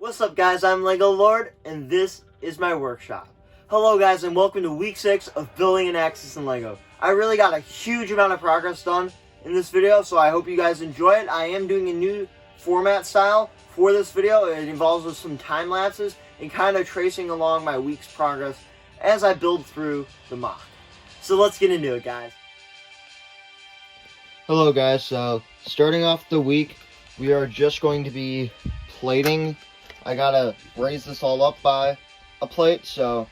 What's up guys, I'm LegoLord and this is my workshop. Hello guys and welcome to week 6 of building Anaxes in Lego. I really got a huge amount of progress done in this video, so I hope you guys enjoy it. I am doing a new format style for this video. It involves with some time lapses and kind of tracing along my week's progress as I build through the mock. So let's get into it guys. Hello guys, so starting off the week, we are just going to be plating. I gotta raise this all up by a plate so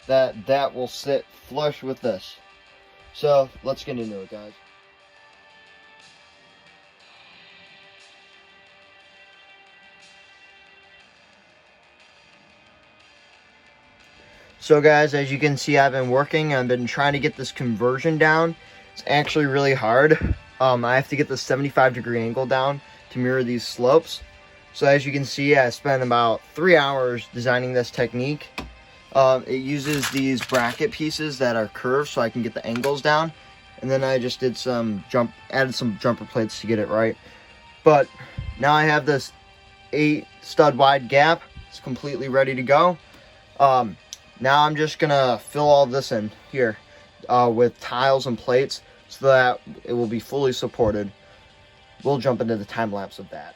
that will sit flush with this. So let's get into it guys. So guys, as you can see, I've been trying to get this conversion down. It's actually really hard. I have to get the 75-degree angle down to mirror these slopes. So as you can see, I spent about 3 hours designing this technique. It uses these bracket pieces that are curved so I can get the angles down. And then I just did added some jumper plates to get it right. But now I have this 8 stud wide gap. It's completely ready to go. Now I'm just gonna fill all this in here with tiles and plates so that it will be fully supported. We'll jump into the time lapse of that.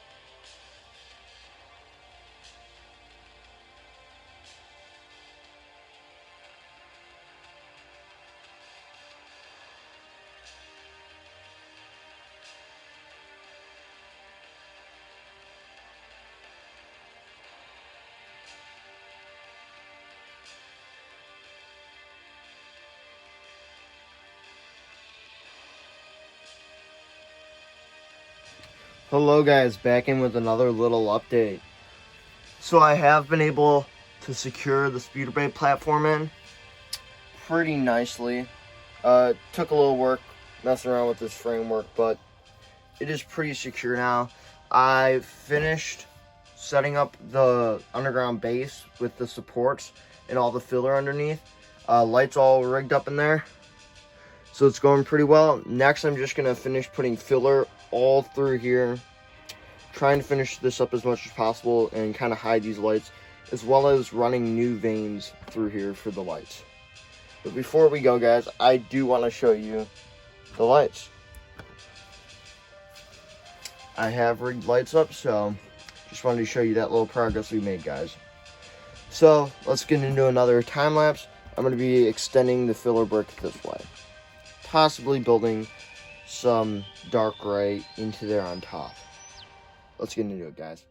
Hello guys, back in with another little update. So I have been able to secure the speeder bait platform in pretty nicely. Took a little work messing around with this framework, but it is pretty secure now. I finished setting up the underground base with the supports and all the filler underneath. Lights all rigged up in there, so it's going pretty well. Next I'm just gonna finish putting filler all through here, trying to finish this up as much as possible and kind of hide these lights, as well as running new veins through here for the lights. But before we go guys, I do want to show you the lights. I have rigged lights up, so just wanted to show you that little progress we made guys. So let's get into another time lapse. I'm going to be extending the filler brick this way, possibly building some dark gray into there on top. Let's get into it guys.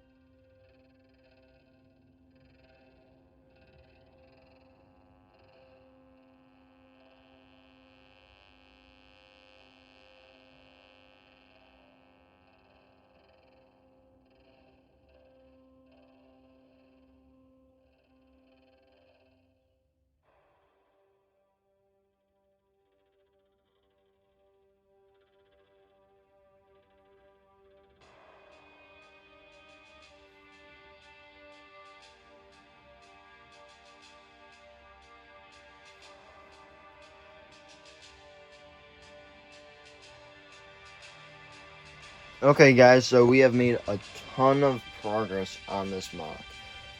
Okay guys, so we have made a ton of progress on this mock.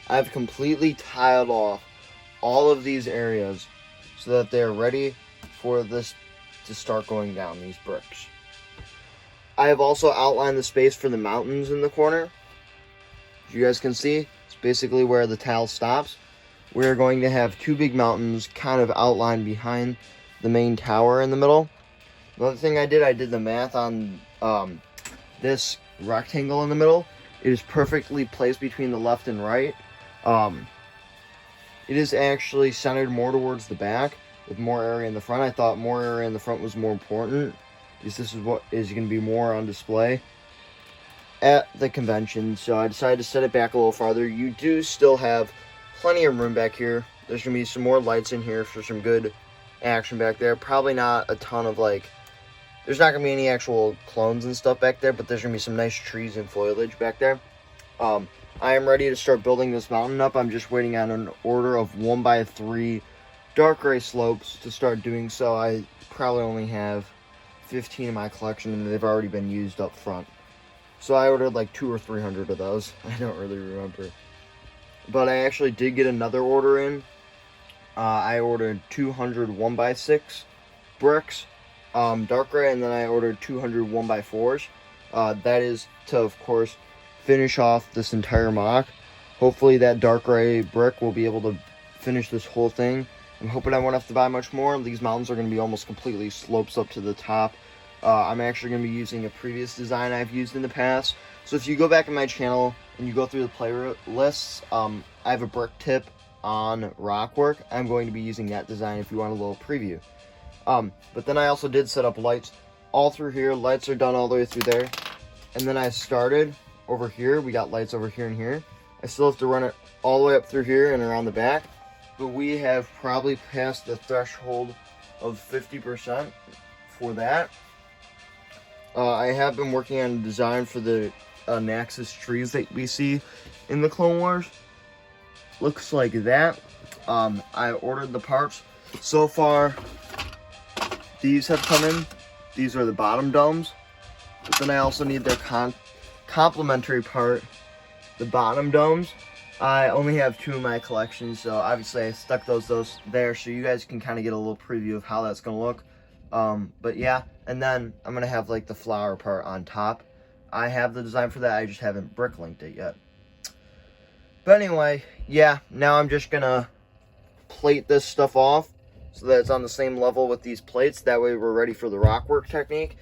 I've completely tiled off all of these areas so that they're ready for this to start going down, these bricks. I have also outlined the space for the mountains in the corner. As you guys can see, it's basically where the tile stops. We're going to have 2 big mountains kind of outlined behind the main tower in the middle. Another thing I did the math on this rectangle in the middle. It is perfectly placed between the left and right. It is actually centered more towards the back with more area in the front. I thought more area in the front was more important because this is what is going to be more on display at the convention. So I decided to set it back a little farther. You do still have plenty of room back here. There's going to be some more lights in here for some good action back there. Probably not a ton of there's not going to be any actual clones and stuff back there, but there's going to be some nice trees and foliage back there. I am ready to start building this mountain up. I'm just waiting on an order of 1x3 dark gray slopes to start doing so. I probably only have 15 in my collection, and they've already been used up front. So I ordered like 200 or 300 of those. I don't really remember. but I actually did get another order in. I ordered 200 1x6 bricks, dark gray, and then I ordered 200 1x4s. That is to, of course, finish off this entire mock. Hopefully that dark gray brick will be able to finish this whole thing. I'm hoping I won't have to buy much more. These mountains are going to be almost completely slopes up to the top. I'm actually going to be using a previous design I've used in the past. So if you go back in my channel and you go through the playlists, I have a brick tip on rockwork. I'm going to be using that design if you want a little preview. But then I also did set up lights all through here. Lights are done all the way through there. And then I started over here. We got lights over here and here. I still have to run it all the way up through here and around the back. But we have probably passed the threshold of 50% for that. I have been working on a design for the Anaxes trees that we see in the Clone Wars. Looks like that. I ordered the parts. So far, these have come in. These are the bottom domes. But then I also need their complementary part, the bottom domes. I only have 2 in my collection, so obviously I stuck those there so you guys can kind of get a little preview of how that's going to look. But yeah, and then I'm going to have like the flower part on top. I have the design for that, I just haven't brick linked it yet. But anyway, yeah, now I'm just going to plate this stuff off so that it's on the same level with these plates. That way we're ready for the rockwork technique.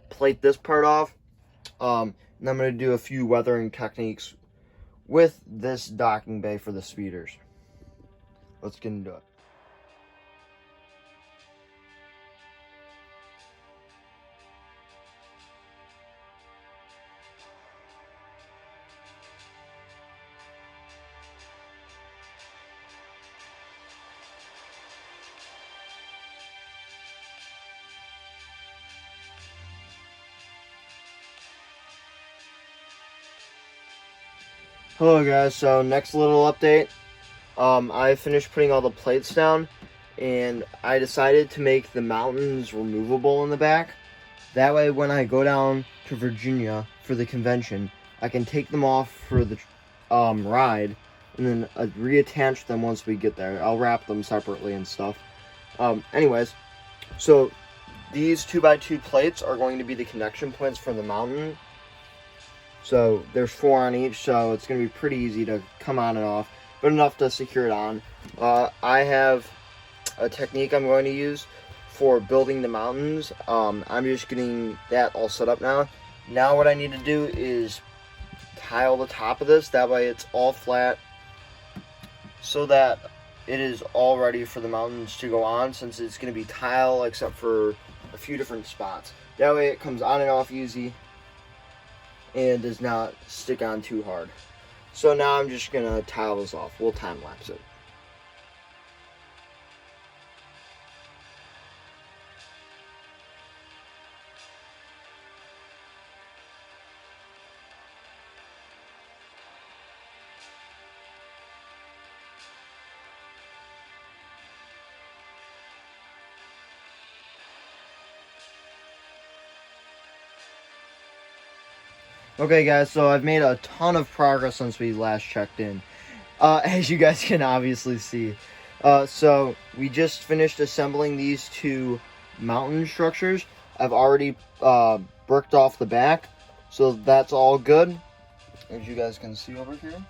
Plate this part off. And I'm going to do a few weathering techniques with this docking bay for the speeders. Let's get into it. Hello guys, so next little update. I finished putting all the plates down and I decided to make the mountains removable in the back. That way when I go down to Virginia for the convention, I can take them off for the ride and then reattach them once we get there. I'll wrap them separately and stuff. Anyways, so these 2x2 plates are going to be the connection points for the mountain. So there's 4 on each, so it's going to be pretty easy to come on and off, but enough to secure it on. I have a technique I'm going to use for building the mountains. I'm just getting that all set up now. Now what I need to do is tile the top of this, that way it's all flat, so that it is all ready for the mountains to go on, since it's going to be tile except for a few different spots. That way it comes on and off easy and does not stick on too hard. So now I'm just gonna tile this off. We'll time lapse it. Okay guys, so I've made a ton of progress since we last checked in, as you guys can obviously see. So we just finished assembling these 2 mountain structures. I've already bricked off the back, so that's all good, as you guys can see over here.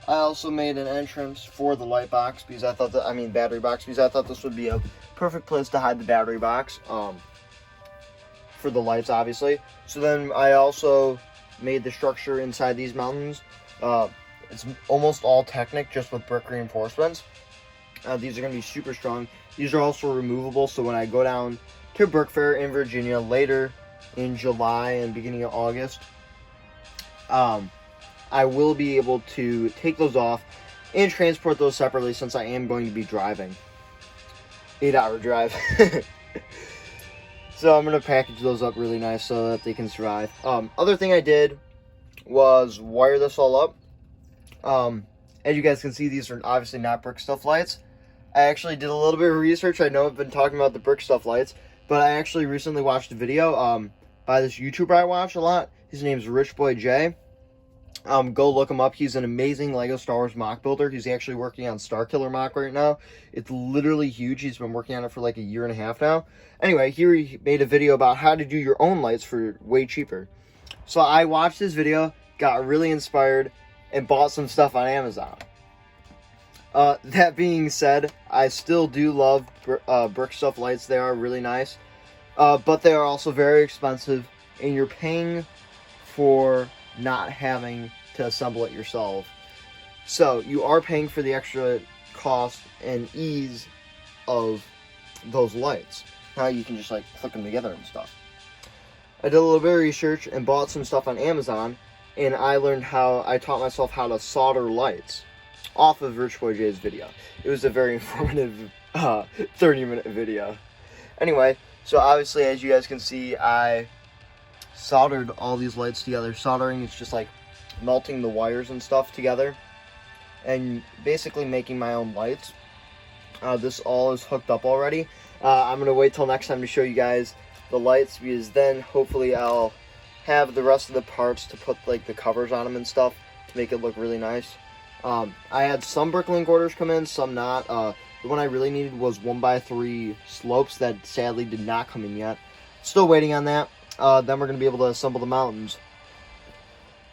I also made an entrance for the light box because I thought that, battery box, because I thought this would be a perfect place to hide the battery box, for the lights obviously. So then I also made the structure inside these mountains. It's almost all Technic, just with brick reinforcements. These are going to be super strong. These are also removable, so when I go down to Brick Fair in Virginia later in July and beginning of August, I will be able to take those off and transport those separately, since I am going to be driving. 8-hour drive. So I'm going to package those up really nice so that they can survive. Other thing I did was wire this all up. As you guys can see, these are obviously not brick stuff lights. I actually did a little bit of research. I know I've been talking about the brick stuff lights, but I actually recently watched a video by this YouTuber I watch a lot. His name's RichBoyJhae. Go look him up. He's an amazing Lego Star Wars mock builder. He's actually working on Starkiller mock right now. It's literally huge. He's been working on it for like a year and a half now. Anyway, he made a video about how to do your own lights for way cheaper. So I watched his video, got really inspired, and bought some stuff on Amazon. That being said, I still do love brick stuff lights. They are really nice. But they are also very expensive, and you're paying for not having to assemble it yourself. So you are paying for the extra cost and ease of those lights. Now you can just like click them together and stuff. I did a little bit of research and bought some stuff on Amazon, and I taught myself how to solder lights off of RichBoyJhae's video. It was a very informative 30-minute video. Anyway, so obviously as you guys can see, I soldered all these lights together. Soldering is just like melting the wires and stuff together and basically making my own lights. This all is hooked up already. I'm gonna wait till next time to show you guys the lights, because then hopefully I'll have the rest of the parts to put like the covers on them and stuff to make it look really nice. I had some bricklink orders come in, some not. The one I really needed was 1x3 slopes that sadly did not come in yet. Still waiting on that. Then we're going to be able to assemble the mountains.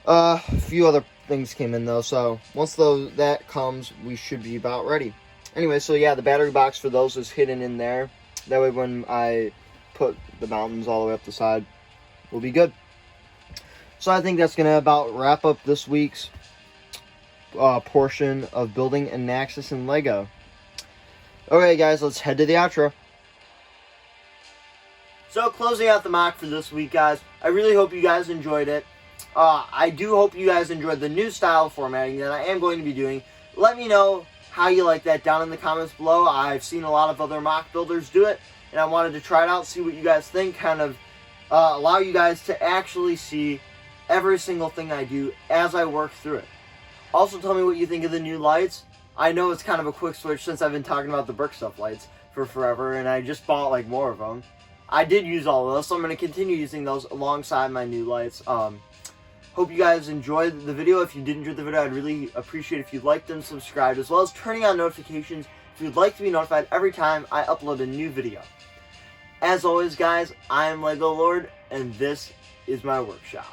A few other things came in though, so once that comes, we should be about ready. Anyway, so yeah, the battery box for those is hidden in there. That way when I put the mountains all the way up the side, we'll be good. So I think that's going to about wrap up this week's portion of building Anaxes and Lego. Okay guys, let's head to the outro. So closing out the mock for this week, guys, I really hope you guys enjoyed it. I do hope you guys enjoyed the new style formatting that I am going to be doing. Let me know how you like that down in the comments below. I've seen a lot of other mock builders do it, and I wanted to try it out, see what you guys think, kind of allow you guys to actually see every single thing I do as I work through it. Also tell me what you think of the new lights. I know it's kind of a quick switch since I've been talking about the brick stuff lights for forever, and I just bought like more of them. I did use all of those, so I'm going to continue using those alongside my new lights. Hope you guys enjoyed the video. If you did enjoy the video, I'd really appreciate if you liked and subscribed, as well as turning on notifications if you'd like to be notified every time I upload a new video. As always, guys, I am LegoLord, and this is my workshop.